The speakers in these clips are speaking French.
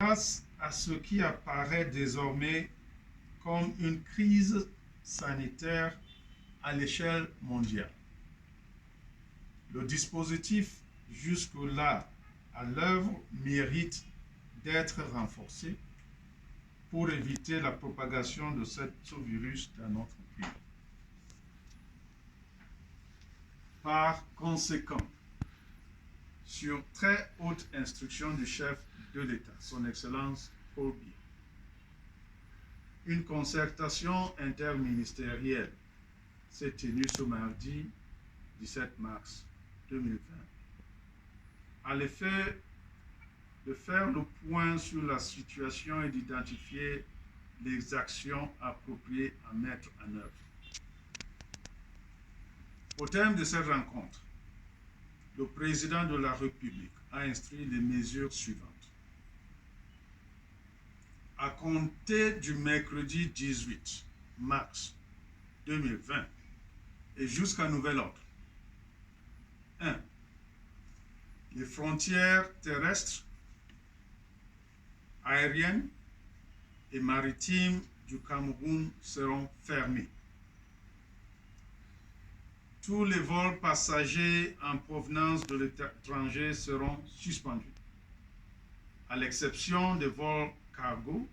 Face à ce qui apparaît désormais comme une crise sanitaire à l'échelle mondiale. Le dispositif jusque-là à l'œuvre mérite d'être renforcé pour éviter la propagation de ce virus dans notre pays. Par conséquent, sur très haute instruction du chef de l'État, son Excellence Paul Biya, une concertation interministérielle s'est tenue ce mardi 17 mars 2020 à l'effet de faire le point sur la situation et d'identifier les actions appropriées à mettre en œuvre. Au terme de cette rencontre, le président de la République a instruit les mesures suivantes. À compter du mercredi 18 mars 2020 et jusqu'à nouvel ordre, 1. Les frontières terrestres, aériennes et maritimes du Cameroun seront fermées. Tous les vols passagers en provenance de l'étranger seront suspendus, à l'exception des vols cargo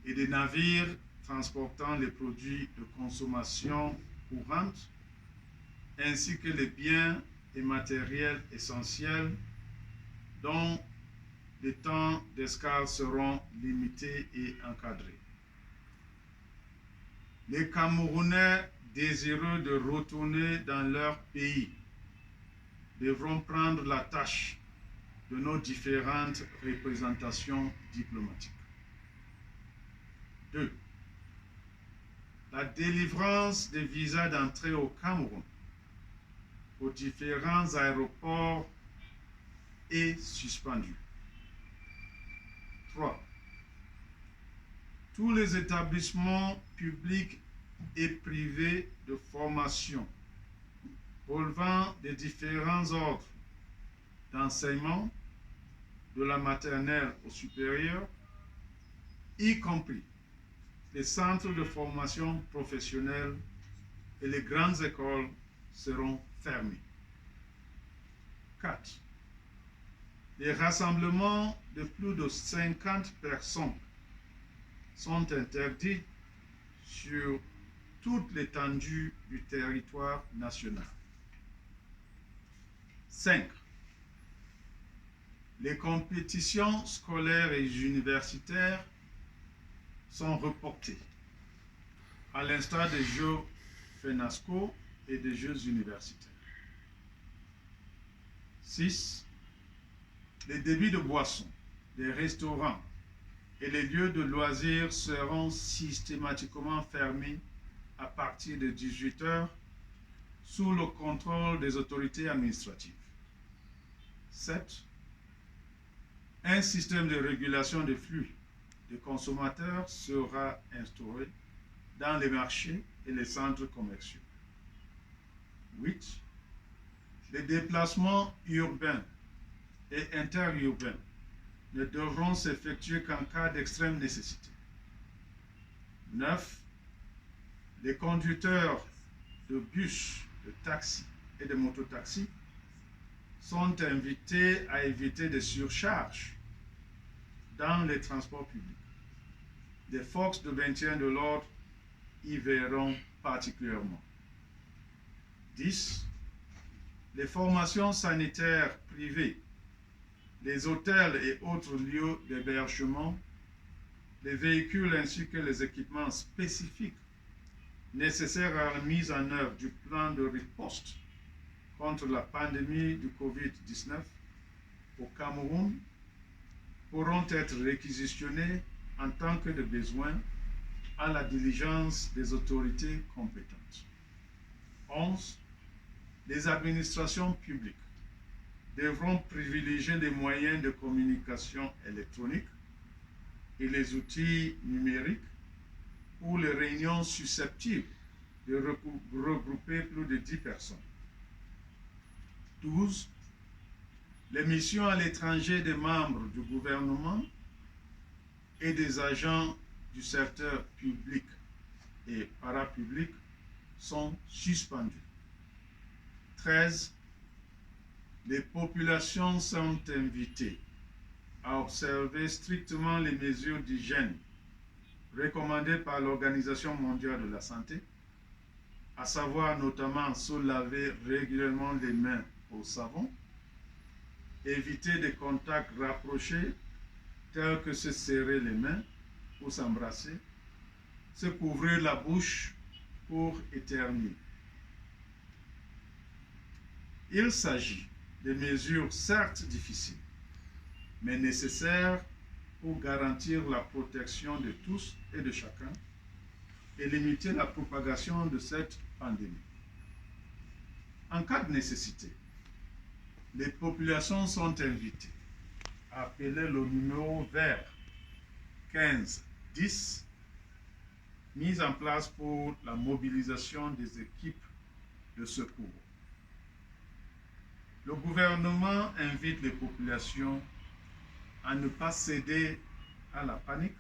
et des navires transportant les produits de consommation courante, ainsi que les biens et matériels essentiels dont les temps d'escale seront limités et encadrés. Les Camerounais désireux de retourner dans leur pays devront prendre la tâche de nos différentes représentations diplomatiques. 2. La délivrance des visas d'entrée au Cameroun aux différents aéroports est suspendue. 3. Tous les établissements publics et privés de formation relevant des différents ordres d'enseignement, de la maternelle au supérieur, y compris les centres de formation professionnelle et les grandes écoles, seront fermés. 4. Les rassemblements de plus de 50 personnes sont interdits sur toute l'étendue du territoire national. 5. Les compétitions scolaires et universitaires sont reportées, à l'instar des Jeux FENASCO et des Jeux universitaires. 6. Les débits de boissons, les restaurants et les lieux de loisirs seront systématiquement fermés à partir de 18 h sous le contrôle des autorités administratives. 7. Un système de régulation des flux de consommateurs sera instauré dans les marchés et les centres commerciaux. 8. Les déplacements urbains et interurbains ne devront s'effectuer qu'en cas d'extrême nécessité. 9. Les conducteurs de bus, de taxis et de mototaxis sont invités à éviter des surcharges dans les transports publics. Les forces de maintien de l'ordre y verront particulièrement. 10. Les formations sanitaires privées, les hôtels et autres lieux d'hébergement, les véhicules ainsi que les équipements spécifiques nécessaires à la mise en œuvre du plan de riposte contre la pandémie du Covid-19 au Cameroun pourront être réquisitionnés en tant que de besoin à la diligence des autorités compétentes. 11. Les administrations publiques devront privilégier les moyens de communication électronique et les outils numériques pour les réunions susceptibles de regrouper plus de 10 personnes. 12. Les missions à l'étranger des membres du gouvernement et des agents du secteur public et parapublic sont suspendus. 13. Les populations sont invitées à observer strictement les mesures d'hygiène recommandées par l'Organisation mondiale de la santé, à savoir notamment se laver régulièrement les mains au savon, éviter des contacts rapprochés tels que se serrer les mains ou s'embrasser, se couvrir la bouche pour éternuer. Il s'agit de mesures certes difficiles, mais nécessaires pour garantir la protection de tous et de chacun et limiter la propagation de cette pandémie. En cas de nécessité, les populations sont invitées à appeler le numéro vert 1510 mis en place pour la mobilisation des équipes de secours. Le gouvernement invite les populations à ne pas céder à la panique,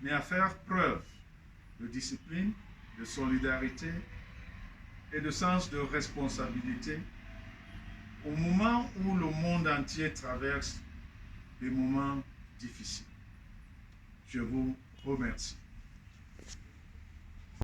mais à faire preuve de discipline, de solidarité et de sens de responsabilité au moment où le monde entier traverse des moments difficiles. Je vous remercie.